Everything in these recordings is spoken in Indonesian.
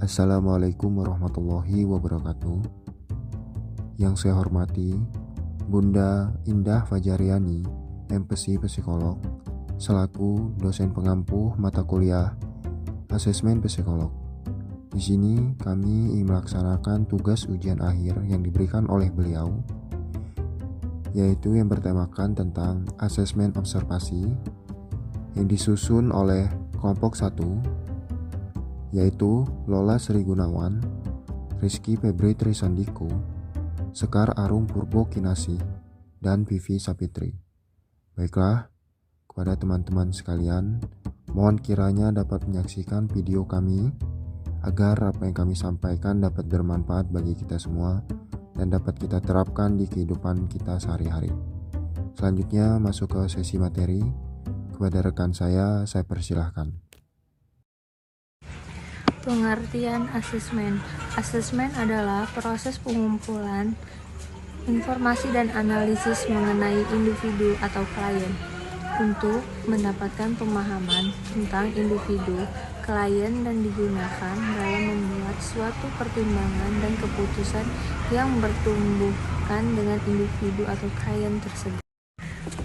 Assalamualaikum warahmatullahi wabarakatuh. Yang saya hormati Bunda Indah Fajariani, MPSI Psikolog, selaku dosen pengampu mata kuliah Asesmen Psikolog. Di sini kami ingin melaksanakan tugas ujian akhir yang diberikan oleh beliau, yaitu yang bertemakan tentang asesmen observasi yang disusun oleh kelompok 1, yaitu Lola Sri Gunawan, Rizky Febri Trisandiko, Sekar Arum Purbo Kinasih, dan Vivi Sapitri. Baiklah, kepada teman-teman sekalian, mohon kiranya dapat menyaksikan video kami agar apa yang kami sampaikan dapat bermanfaat bagi kita semua dan dapat kita terapkan di kehidupan kita sehari-hari. Selanjutnya masuk ke sesi materi. Kepada rekan saya persilahkan. Pengertian asesmen. Asesmen adalah proses pengumpulan informasi dan analisis mengenai individu atau klien untuk mendapatkan pemahaman tentang individu, klien, dan digunakan dalam membuat suatu pertimbangan dan keputusan yang bertumbuhkan dengan individu atau klien tersebut.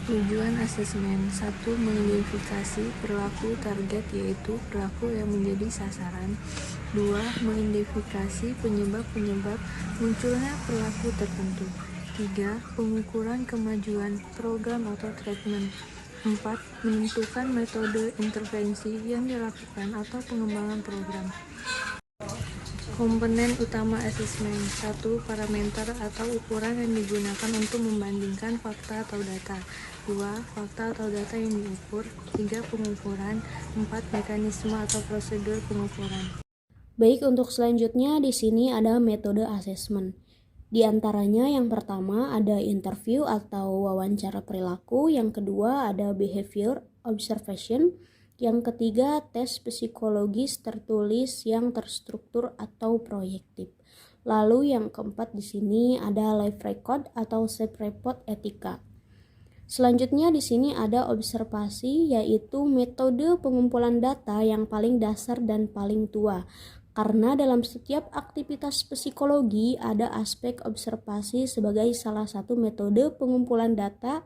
Tujuan asesmen 1. Mengidentifikasi perilaku target, yaitu perilaku yang menjadi sasaran. 2. Mengidentifikasi penyebab-penyebab munculnya perilaku tertentu. 3. Pengukuran kemajuan program atau treatment. 4. Menentukan metode intervensi yang dilakukan atau pengembangan program. Komponen utama asesmen. 1. Parameter atau ukuran yang digunakan untuk membandingkan fakta atau data. 2. Fakta atau data yang diukur. 3. Pengukuran. 4. Mekanisme atau prosedur pengukuran. Baik, untuk selanjutnya di sini ada metode asesmen. Di antaranya yang pertama ada interview atau wawancara perilaku, yang kedua ada behavior observation, yang ketiga tes psikologis tertulis yang terstruktur atau proyektif. Lalu yang keempat di sini ada live record atau self-report etika. Selanjutnya di sini ada observasi, yaitu metode pengumpulan data yang paling dasar dan paling tua. Karena dalam setiap aktivitas psikologi ada aspek observasi sebagai salah satu metode pengumpulan data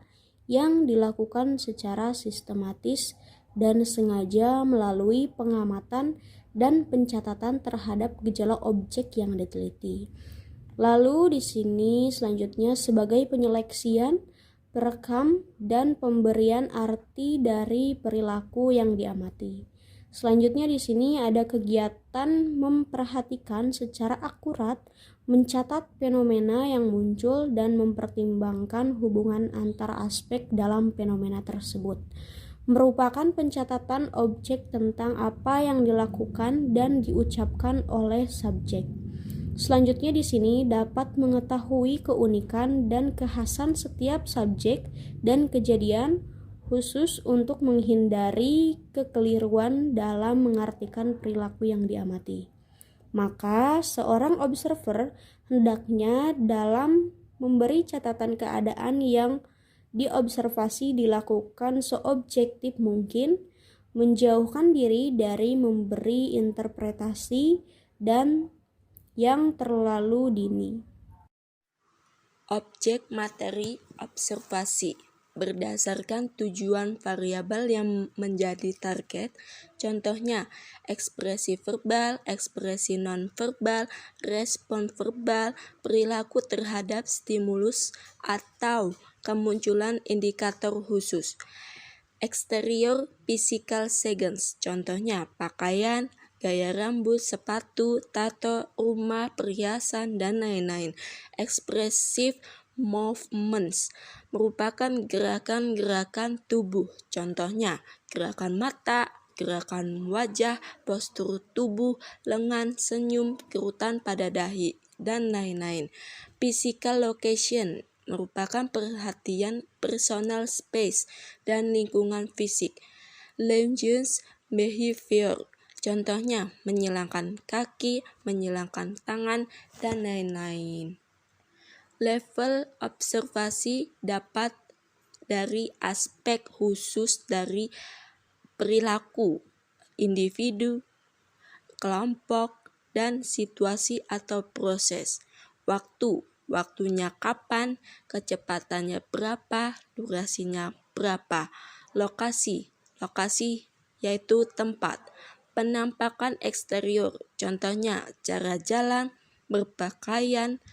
yang dilakukan secara sistematis dan sengaja melalui pengamatan dan pencatatan terhadap gejala objek yang diteliti. Lalu di sini selanjutnya sebagai penyeleksian, perekam, dan pemberian arti dari perilaku yang diamati. Selanjutnya di sini ada kegiatan memperhatikan secara akurat, mencatat fenomena yang muncul dan mempertimbangkan hubungan antar aspek dalam fenomena tersebut. Merupakan pencatatan objek tentang apa yang dilakukan dan diucapkan oleh subjek. Selanjutnya di sini dapat mengetahui keunikan dan kekhasan setiap subjek dan kejadian, khusus untuk menghindari kekeliruan dalam mengartikan perilaku yang diamati. Maka seorang observer hendaknya dalam memberi catatan keadaan yang diobservasi dilakukan seobjektif mungkin, menjauhkan diri dari memberi interpretasi dan yang terlalu dini. Objek materi observasi berdasarkan tujuan variabel yang menjadi target, contohnya ekspresi verbal, ekspresi non-verbal, respon verbal, perilaku terhadap stimulus, atau kemunculan indikator khusus. Exterior physical signs, contohnya pakaian, gaya rambut, sepatu, tato, rumah, perhiasan, dan lain-lain. Expressive movements merupakan gerakan-gerakan tubuh, contohnya gerakan mata, gerakan wajah, postur tubuh, lengan, senyum, kerutan pada dahi, dan lain-lain. Physical location merupakan perhatian personal space dan lingkungan fisik. Language behavior, contohnya menyilangkan kaki, menyilangkan tangan, dan lain-lain. Level observasi dapat dari aspek khusus dari perilaku individu, kelompok, dan situasi atau proses. Waktu, waktunya kapan, kecepatannya berapa, durasinya berapa. Lokasi, lokasi yaitu tempat. Penampakan eksterior, contohnya cara jalan, berpakaian.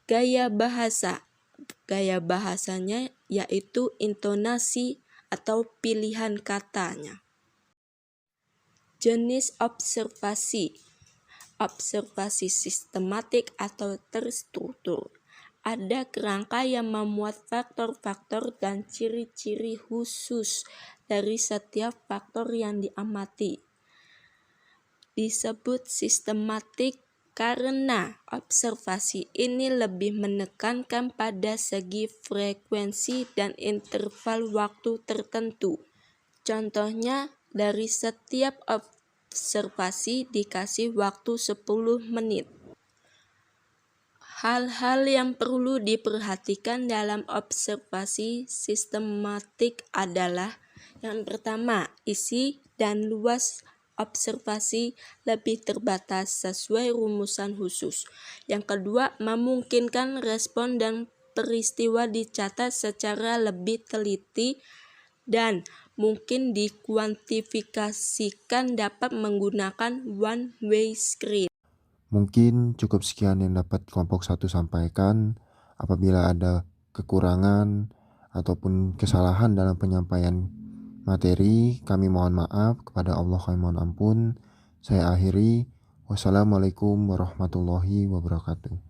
Gaya bahasa, gaya bahasanya yaitu intonasi atau pilihan katanya. Jenis observasi, observasi sistematik atau terstruktur. Ada kerangka yang memuat faktor-faktor dan ciri-ciri khusus dari setiap faktor yang diamati. Disebut sistematik karena observasi ini lebih menekankan pada segi frekuensi dan interval waktu tertentu. Contohnya, dari setiap observasi dikasih waktu 10 menit. Hal-hal yang perlu diperhatikan dalam observasi sistematik adalah yang pertama, isi dan luas observasi lebih terbatas sesuai rumusan khusus. Yang kedua, memungkinkan respon dan peristiwa dicatat secara lebih teliti dan mungkin dikuantifikasikan dapat menggunakan one-way screen. Mungkin cukup sekian yang dapat kelompok 1 sampaikan. Apabila ada kekurangan ataupun kesalahan dalam penyampaian materi, kami mohon maaf. Kepada Allah kami mohon ampun. Saya akhiri. Wassalamualaikum warahmatullahi wabarakatuh.